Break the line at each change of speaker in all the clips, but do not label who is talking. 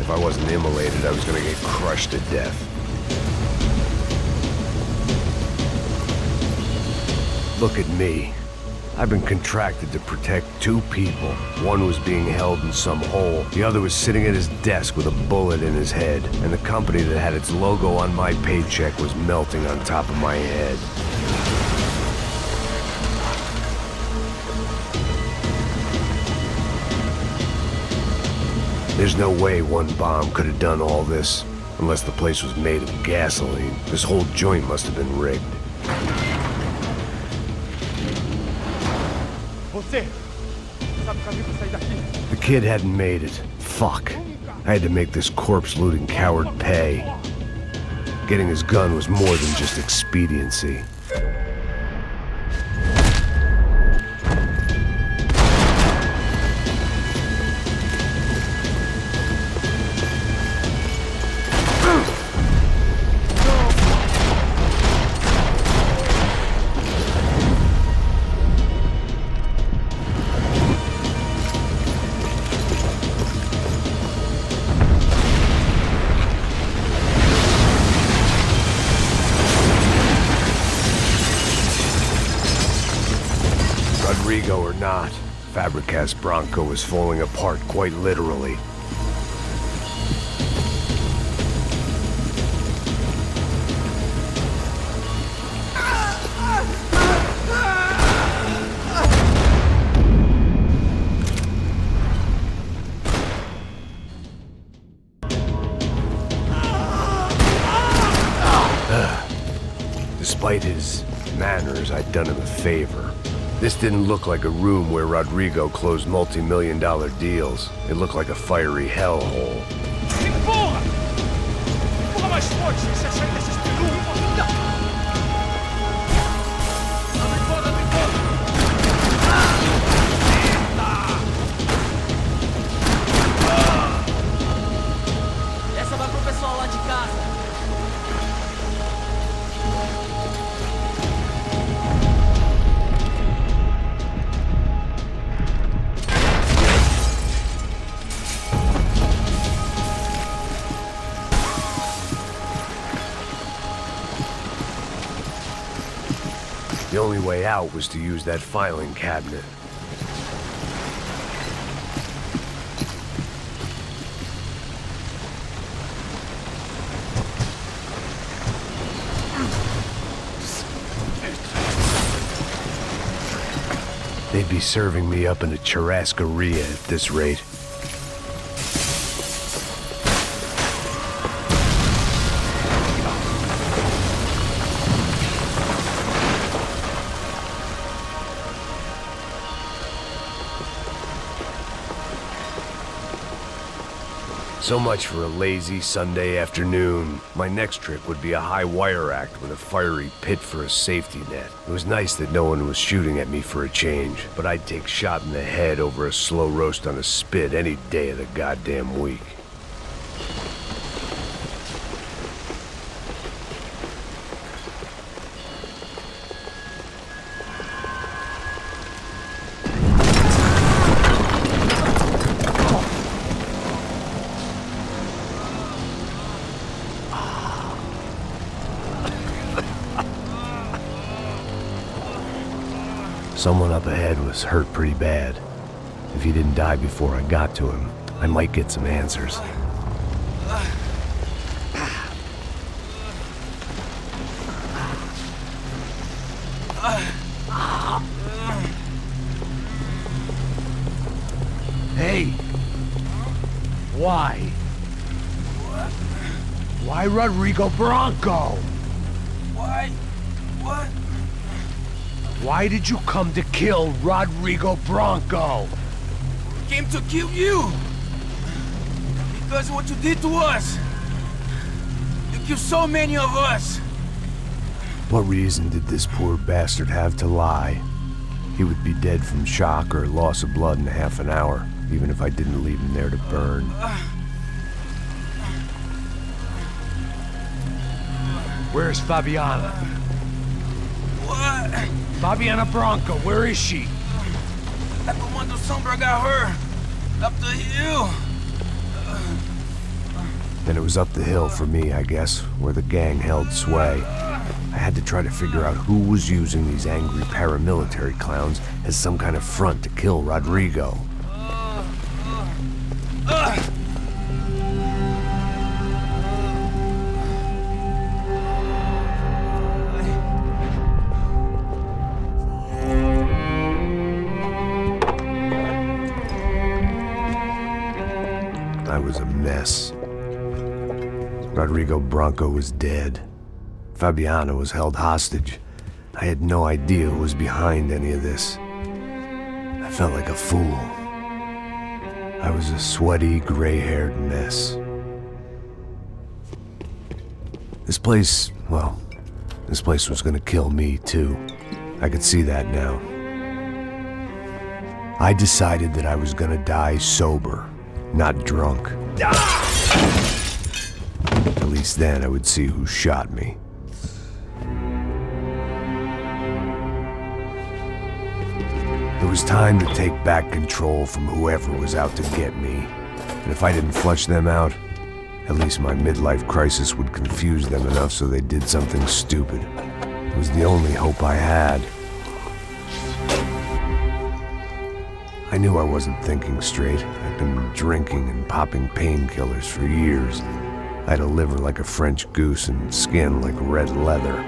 If I wasn't immolated, I was gonna get crushed to death. Look at me. I've been contracted to protect two people. One was being held in some hole. The other was sitting at his desk with a bullet in his head. And the company that had its logo on my paycheck was melting on top of my head. There's no way one bomb could have done all this. Unless the place was made of gasoline. This whole joint must have been rigged. The kid hadn't made it. Fuck. I had to make this corpse-looting coward pay. Getting his gun was more than just expediency. Rodrigo or not, Fabricas Bronco was falling apart quite literally. Despite his manners, I'd done him a favor. This didn't look like a room where Rodrigo closed multi-million-dollar deals. It looked like a fiery hellhole.
Essa vai pro pessoal lá de casa.
The only way out was to use that filing cabinet. They'd be serving me up in a churrascaria at this rate. So much for a lazy Sunday afternoon. My next trick would be a high wire act with a fiery pit for a safety net. It was nice that no one was shooting at me for a change, but I'd take shot in the head over a slow roast on a spit any day of the goddamn week. Someone up ahead was hurt pretty bad. If he didn't die before I got to him, I might get some answers. Hey! Why? Why Rodrigo Bronco?
Why? What?
Why did you come to kill Rodrigo Bronco?
Came to kill you! Because of what you did to us! You killed so many of us!
What reason did this poor bastard have to lie? He would be dead from shock or loss of blood in half an hour, even if I didn't leave him there to burn. Where's Fabiana?
What?
Fabiana Bronco, where is she?
That Comando Sombra got her. Up the hill.
Then it was up the hill for me, I guess, where the gang held sway. I had to try to figure out who was using these angry paramilitary clowns as some kind of front to kill Rodrigo. I was a mess. Rodrigo Bronco was dead. Fabiana was held hostage. I had no idea who was behind any of this. I felt like a fool. I was a sweaty, gray-haired mess. This place was gonna kill me too. I could see that now. I decided that I was gonna die sober, not drunk. At least then I would see who shot me. It was time to take back control from whoever was out to get me. And if I didn't flush them out, at least my midlife crisis would confuse them enough so they did something stupid. It was the only hope I had. I knew I wasn't thinking straight. I'd been drinking and popping painkillers for years. I had a liver like a French goose and skin like red leather.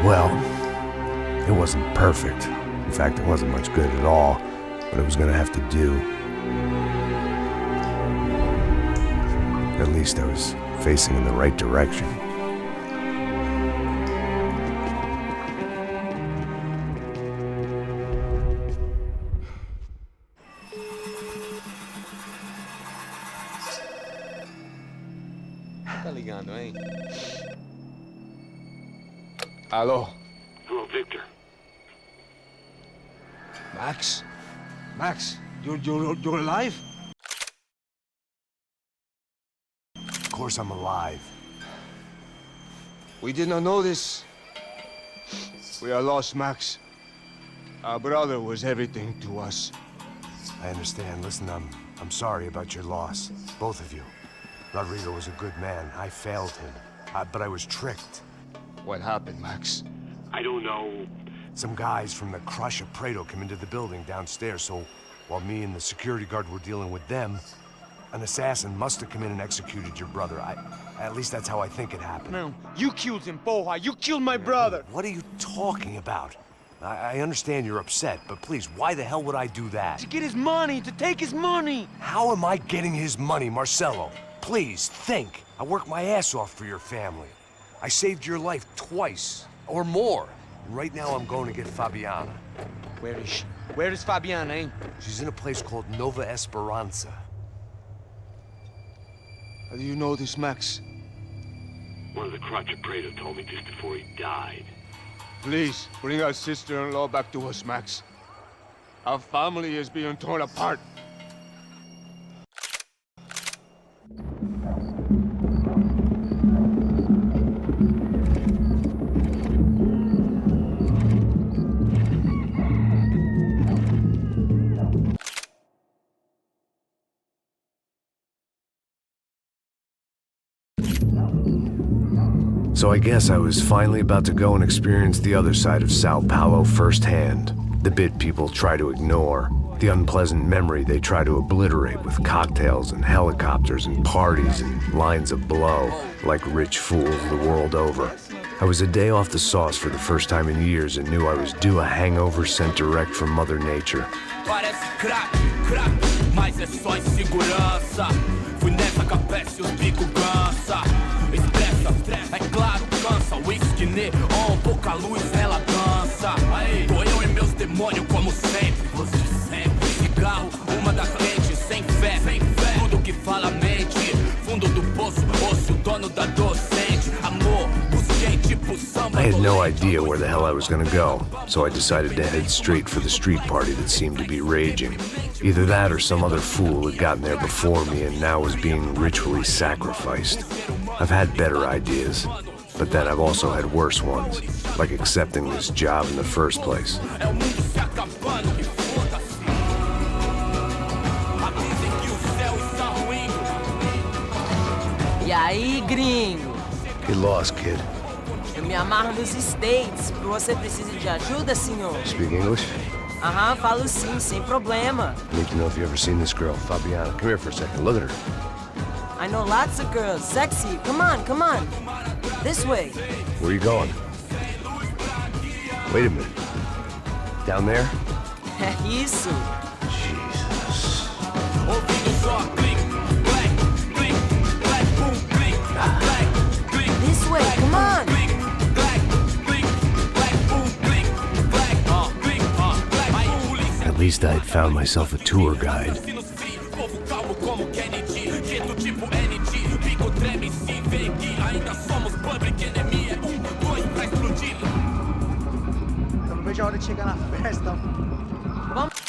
Well, it wasn't perfect. In fact, it wasn't much good at all, but it was gonna have to do. At least I was facing in the right direction.
Tá ligando, hein?
Alô?
Hello, Victor.
Max? Max, you're alive?
Of course I'm alive.
We did not know this. We are lost, Max. Our brother was everything to us.
I understand. Listen, I'm sorry about your loss. Both of you. Rodrigo was a good man. I failed him. But I was tricked.
What happened, Max?
I don't know.
Some guys from the Crush of Prado came into the building downstairs, so while me and the security guard were dealing with them, an assassin must have come in and executed your brother. At least that's how I think it happened.
No, you killed him, porra. You killed my brother.
What are you talking about? I understand you're upset, but please, why the hell would I do that?
To get his money, to take his money.
How am I getting his money, Marcelo? Please, think. I worked my ass off for your family. I saved your life twice, or more. And right now I'm going to get Fabiana.
Where is she? Where is Fabiana, eh?
She's in a place called Nova Esperanza.
How do you know this, Max?
One of the Crotch of Prado told me just before he died.
Please, bring our sister-in-law back to us, Max. Our family is being torn apart.
So I guess I was finally about to go and experience the other side of Sao Paulo firsthand. The bit people try to ignore. The unpleasant memory they try to obliterate with cocktails and helicopters and parties and lines of blow, like rich fools the world over. I was a day off the sauce for the first time in years and knew I was due a hangover sent direct from Mother Nature.
Parece crack, crack, mas é só insegurança. Fui nessa capete, os bico cansa. Estressa, é claro, cansa. Whisky neon, pouca luz, ela dança. Tô eu e meus demônios como sempre. Você sempre. Cigarro, uma da frente, sem fé. Tudo que fala mente. Fundo do poço, osso, dono da docente. Amor, busquei tipo samba.
I had no idea where the hell I was gonna go, so I decided to head straight for the street party that seemed to be raging. Either that or some other fool had gotten there before me and now was being ritually sacrificed. I've had better ideas, but then I've also had worse ones, like accepting this job in the first place.
E aí, gringo?
Get lost, kid.
Eu me amarro nos States. Você precisa de ajuda, senhor?
Speak English?
Aham, falo sim, sem problema.
I need to know if you've ever seen this girl, Fabiana. Come here for a second. Look at her.
I know lots of girls. Sexy. Come on, come on. This way.
Where are you going? Wait a minute. Down there?
É isso.
Jesus.
This way, come on.
At least I had found myself a tour guide.
Eu não vejo a hora de chegar na festa.
Vamos.